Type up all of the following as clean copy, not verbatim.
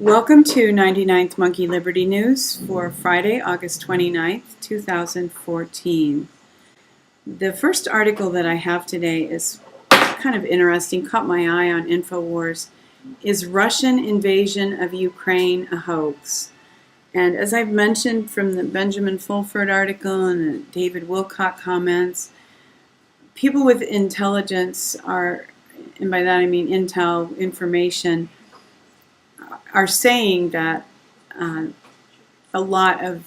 Welcome to 99th Monkey Liberty News for Friday, August 29th, 2014. The first article that I have today is kind of interesting, caught my eye on InfoWars. Is Russian invasion of Ukraine a hoax? And as I've mentioned from the Benjamin Fulford article and the David Wilcock comments, people with intelligence are, and by that I mean intel, information, are saying that a lot of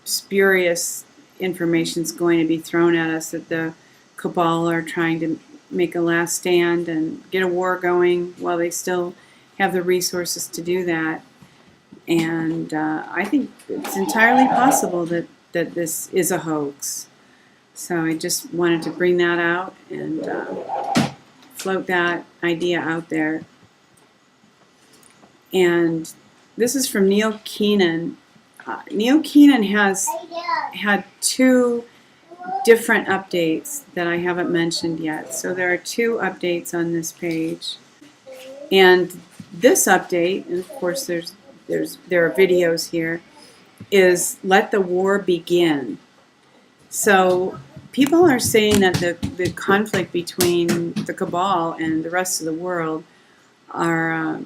spurious information is going to be thrown at us, that the cabal are trying to make a last stand and get a war going while they still have the resources to do that. And I think it's entirely possible that this is a hoax. So I just wanted to bring that out and float that idea out there. And this is from Neil Keenan. Neil Keenan has had two different updates that I haven't mentioned yet. So there are two updates on this page. And this update, and of course there are videos here, is "Let the war begin." So people are saying that the conflict between the cabal and the rest of the world are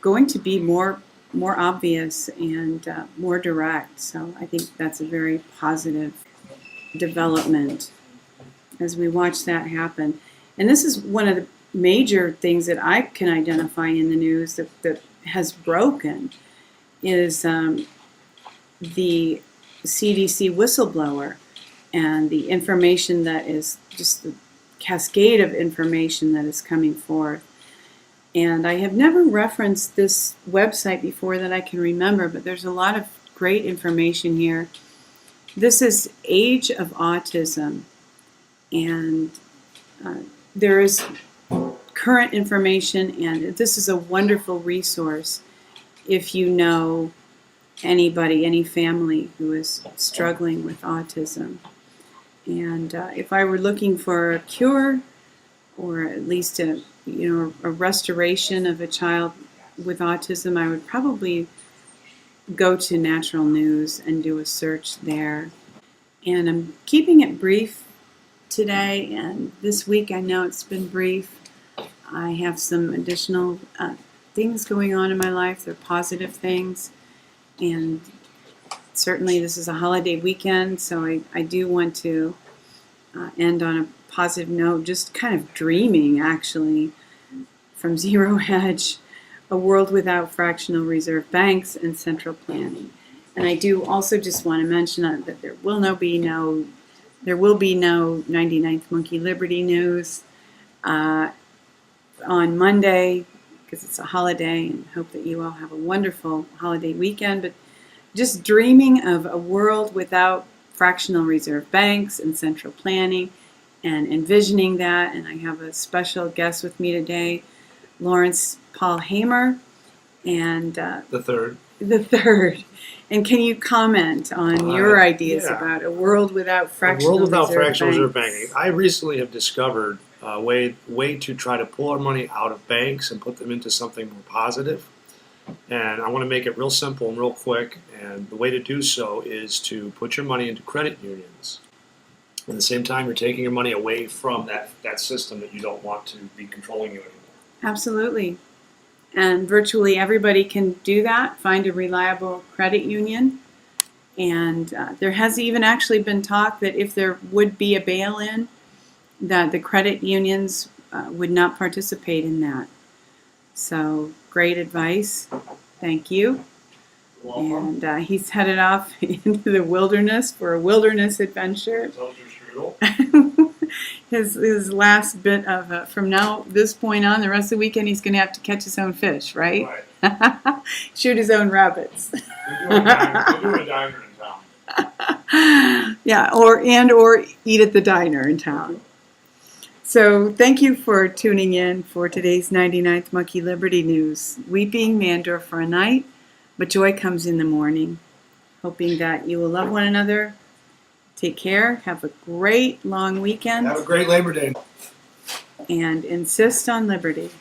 going to be more obvious and more direct. So I think that's a very positive development as we watch that happen. And this is one of the major things that I can identify in the news that has broken is the CDC whistleblower and the information that is just the cascade of information that is coming forth. And I have never referenced this website before that I can remember, but there's a lot of great information here. This is Age of Autism, and there is current information, and this is a wonderful resource if you know anybody, any family who is struggling with autism. And if I were looking for a cure, or at least a restoration of a child with autism, I would probably go to Natural News and do a search there. And I'm keeping it brief today, and this week I know it's been brief. I have some additional things going on in my life. They're positive things, and certainly this is a holiday weekend, so I do want to end on a positive note, just kind of dreaming, actually, from Zero Hedge, a world without fractional reserve banks and central planning. And I do also just want to mention that there will be no 99th Monkey Liberty News on Monday, because it's a holiday, and hope that you all have a wonderful holiday weekend. But just dreaming of a world without fractional reserve banks and central planning, and envisioning that. And I have a special guest with me today, Lawrence Paul Hamer, and the third. And can you comment on your ideas about a world without fractional reserve banking? I recently have discovered a way to try to pull our money out of banks and put them into something more positive. And I want to make it real simple and real quick. And the way to do so is to put your money into credit unions. At the same time, you're taking your money away from that system that you don't want to be controlling you anymore. Absolutely. And virtually everybody can do that, find a reliable credit union. And there has even actually been talk that if there would be a bail-in, that the credit unions would not participate in that. So great advice. Thank you. And he's headed off into the wilderness for a wilderness adventure. His last bit of from this point on, the rest of the weekend, he's going to have to catch his own fish, right? Shoot his own rabbits. We'll do a diner in town. Yeah, or eat at the diner in town. So thank you for tuning in for today's 99th Monkey Liberty News. Weeping may endure for a night, but joy comes in the morning. Hoping that you will love one another. Take care. Have a great long weekend. Have a great Labor Day. And insist on liberty.